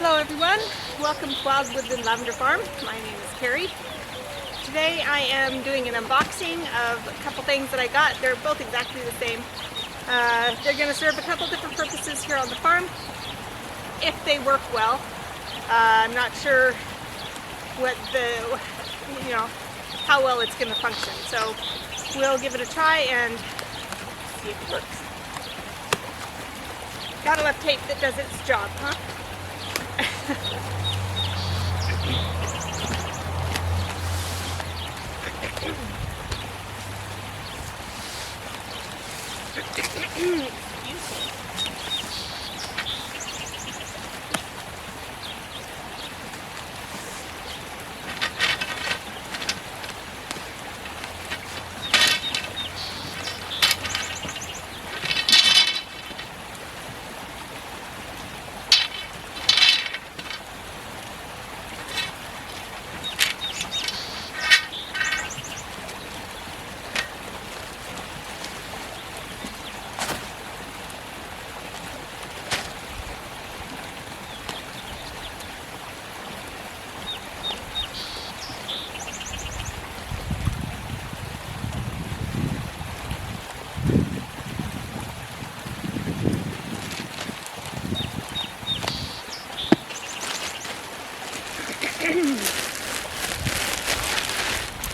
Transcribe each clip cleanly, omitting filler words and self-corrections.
Hello everyone, welcome to Wild Woodland Lavender Farm. My name is Carrie. Today I am doing an unboxing of a couple things that I got. They're both exactly the same. They're going to serve a couple different purposes here on the farm if they work well. I'm not sure what how well it's going to function. So we'll give it a try and see if it works. Gotta love tape that does its job, huh?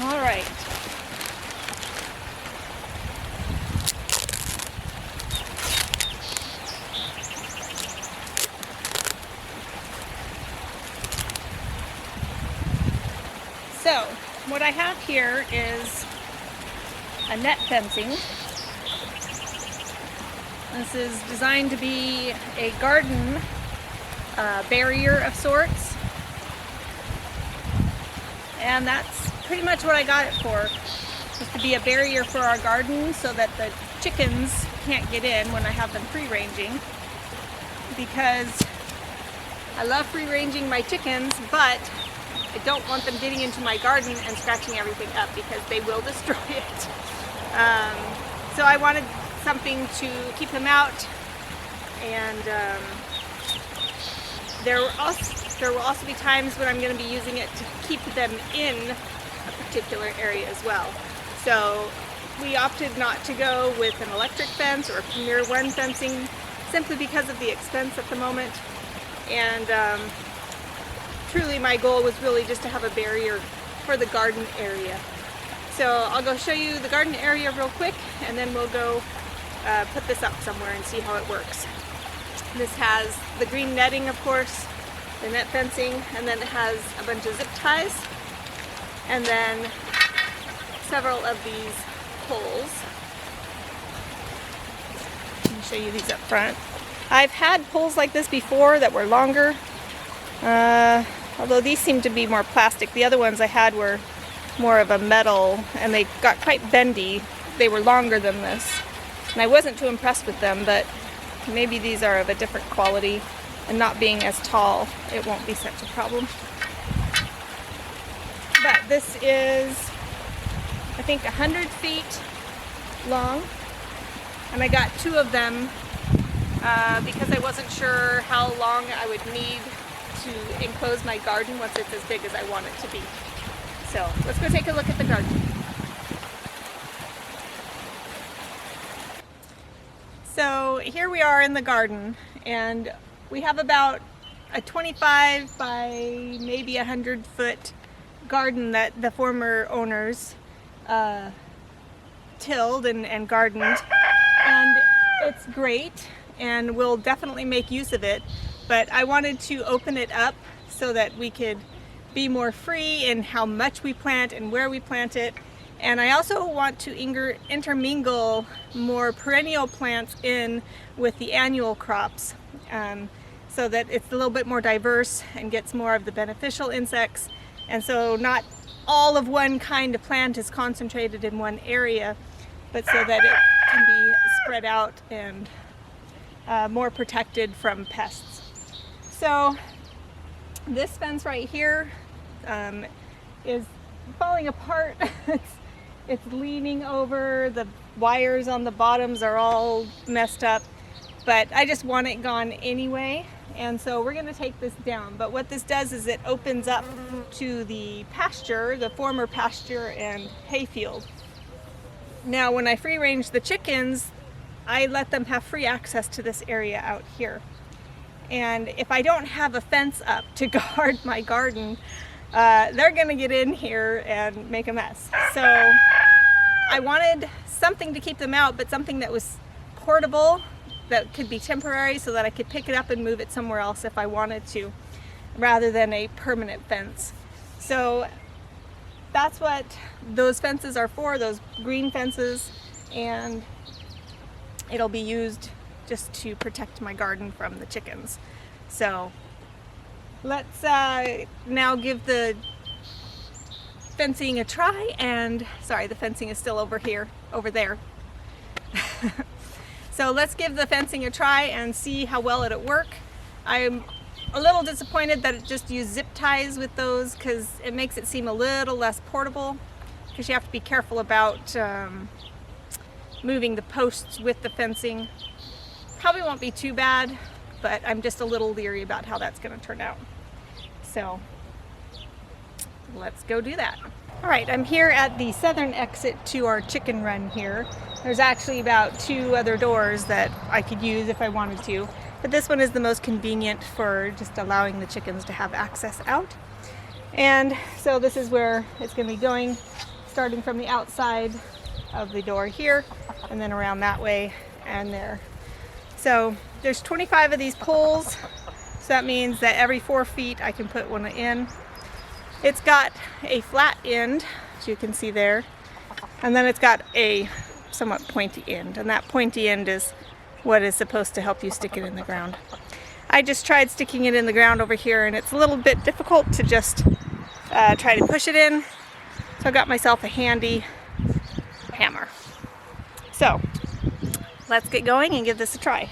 All right. So, what I have here is a net fencing. This is designed to be a garden barrier of sorts. And that's pretty much what I got it for, just to be a barrier for our garden so that the chickens can't get in when I have them free-ranging, because I love free-ranging my chickens, but I don't want them getting into my garden and scratching everything up because they will destroy it. So I wanted something to keep them out, and there will also be times when I'm going to be using it to keep them in a particular area as well. So we opted not to go with an electric fence or Premier One fencing simply because of the expense at the moment. And truly my goal was really just to have a barrier for the garden area. So I'll go show you the garden area real quick, and then we'll go put this up somewhere and see how it works. This has the green netting, of course, the net fencing, and then it has a bunch of zip ties, and then several of these poles. Let me show you these up front. I've had poles like this before that were longer, although these seem to be more plastic. The other ones I had were more of a metal, and they got quite bendy. They were longer than this, and I wasn't too impressed with them, but maybe these are of a different quality, and not being as tall, it won't be such a problem. But this is, I think, 100 feet long, and I got 2 of them because I wasn't sure how long I would need to enclose my garden once it's as big as I want it to be. So let's go take a look at the garden. So here we are in the garden, and we have about a 25 by maybe 100 foot garden that the former owners tilled and gardened, and it's great and we'll definitely make use of it, but I wanted to open it up so that we could be more free in how much we plant and where we plant it. And I also want to intermingle more perennial plants in with the annual crops, so that it's a little bit more diverse and gets more of the beneficial insects. And so not all of one kind of plant is concentrated in one area, but so that it can be spread out and more protected from pests. So this fence right here is falling apart. It's leaning over, the wires on the bottoms are all messed up, but I just want it gone anyway, And so we're going to take this down. But what this does is it opens up to the pasture, the former pasture and hayfield. Now when I free range the chickens, I let them have free access to this area out here. And if I don't have a fence up to guard my garden, they're going to get in here and make a mess. So I wanted something to keep them out, but something that was portable, that could be temporary, so that I could pick it up and move it somewhere else if I wanted to, rather than a permanent fence. So that's what those fences are for, those green fences, and it'll be used just to protect my garden from the chickens. So let's now give the fencing a try, and sorry, the fencing is still over there. So let's give the fencing a try and see how well it'll work. I'm a little disappointed that it just used zip ties with those, because it makes it seem a little less portable, because you have to be careful about moving the posts with the fencing. Probably won't be too bad, but I'm just a little leery about how that's going to turn out. So let's go do that. All right, I'm here at the southern exit to our chicken run here. There's actually about 2 other doors that I could use if I wanted to, but this one is the most convenient for just allowing the chickens to have access out. And so this is where it's going to be going, starting from the outside of the door here, and then around that way and there. So there's 25 of these poles, so that means that every 4 feet I can put one in. It's got a flat end, as you can see there, and then it's got a somewhat pointy end, and that pointy end is what is supposed to help you stick it in the ground. I just tried sticking it in the ground over here, and it's a little bit difficult to just try to push it in, so I got myself a handy hammer. So let's get going and give this a try.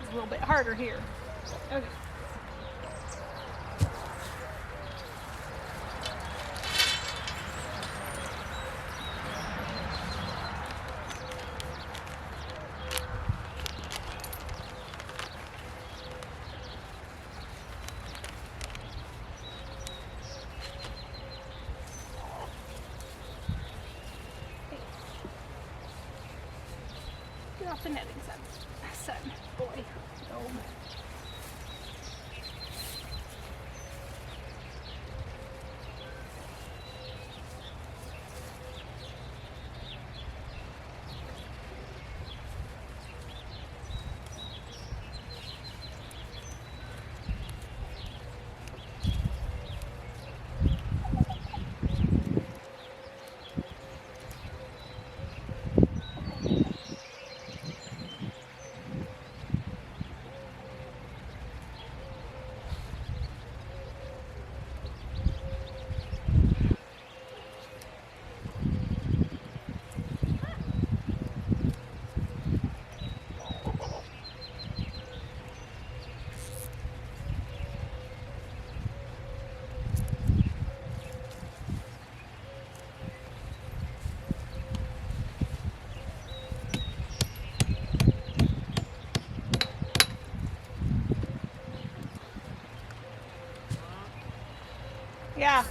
A little bit harder here. Okay. Get off the netting, son. Boy. No. Yeah.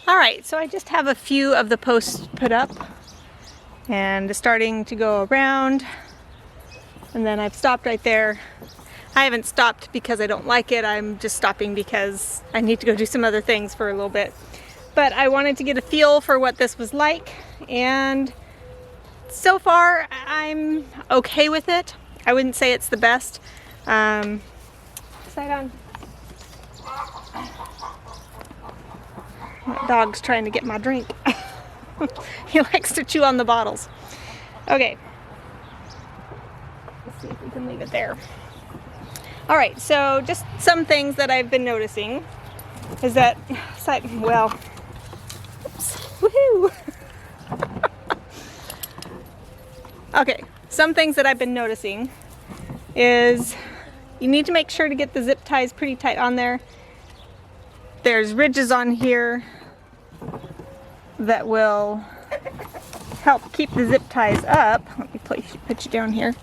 All right, so I just have a few of the posts put up and starting to go around, and then I've stopped right there. I haven't stopped because I don't like it. I'm just stopping because I need to go do some other things for a little bit. But I wanted to get a feel for what this was like, and so far I'm okay with it. I wouldn't say it's the best. Side on. My dog's trying to get my drink. He likes to chew on the bottles. Okay. see if we can leave it there. All right, so just some things that I've been noticing is that, well, oops, woohoo! Okay, some things that I've been noticing is you need to make sure to get the zip ties pretty tight on there. There's ridges on here that will help keep the zip ties up. Let me put you down here.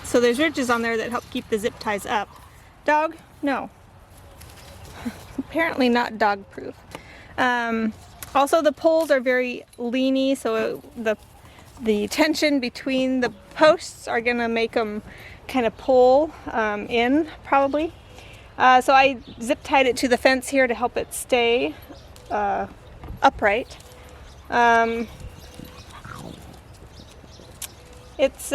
So there's ridges on there that help keep the zip ties up. Dog? No. Apparently not dog proof. Also the poles are very leany, so the tension between the posts are gonna make them kind of pull in probably. So I zip tied it to the fence here to help it stay upright. It's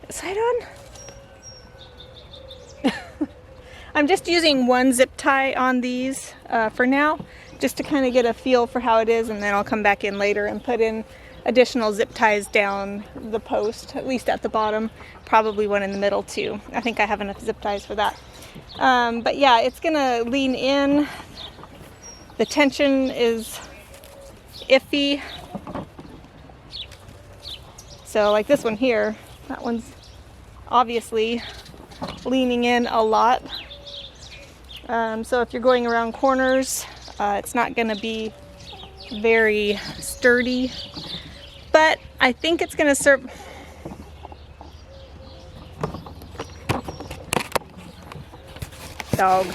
side on? I'm just using one zip tie on these for now, just to kind of get a feel for how it is, and then I'll come back in later and put in additional zip ties down the post, at least at the bottom, probably one in the middle too. I think I have enough zip ties for that. But yeah, it's gonna lean in. The tension is iffy. So like this one here, that one's obviously leaning in a lot. So if you're going around corners, it's not going to be very sturdy, but I think it's going to serve. Dog.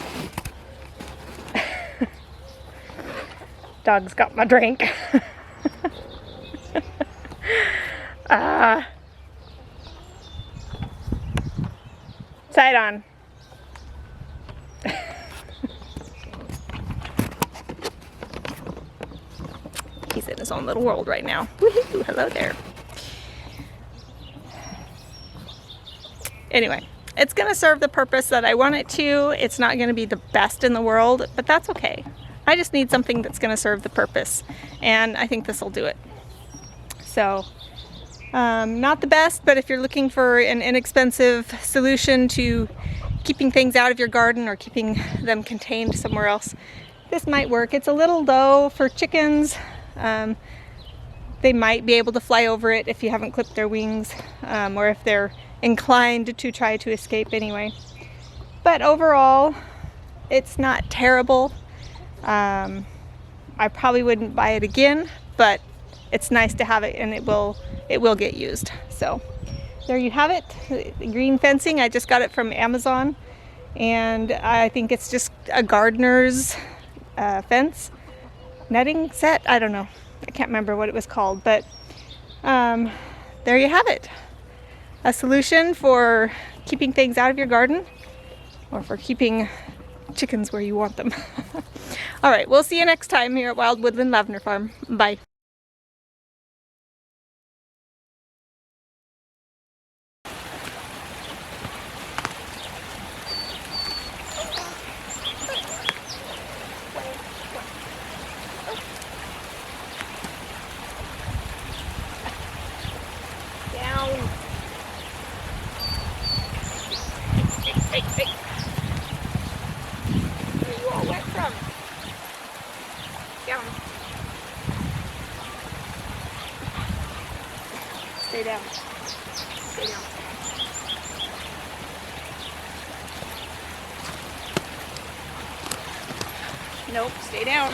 Dog's got my drink. Side on. He's in his own little world right now. Woohoo! Hello there. Anyway, it's gonna serve the purpose that I want it to. It's not gonna be the best in the world, but that's okay. I just need something that's gonna serve the purpose, and I think this will do it. So, not the best, but if you're looking for an inexpensive solution to keeping things out of your garden or keeping them contained somewhere else, this might work. It's a little low for chickens. They might be able to fly over it if you haven't clipped their wings, or if they're inclined to try to escape anyway. But overall, it's not terrible. I probably wouldn't buy it again, but it's nice to have it, and it will get used. So there you have it, the green fencing. I just got it from Amazon, and I think it's just a gardener's fence netting set. I don't know, I can't remember what it was called, but there you have it, a solution for keeping things out of your garden, or for keeping chickens where you want them. All right, we'll see you next time here at Wild Woodland Lavender Farm. Bye. Hey. Where are you all wet from? Down. Stay down. Stay down. Nope, stay down.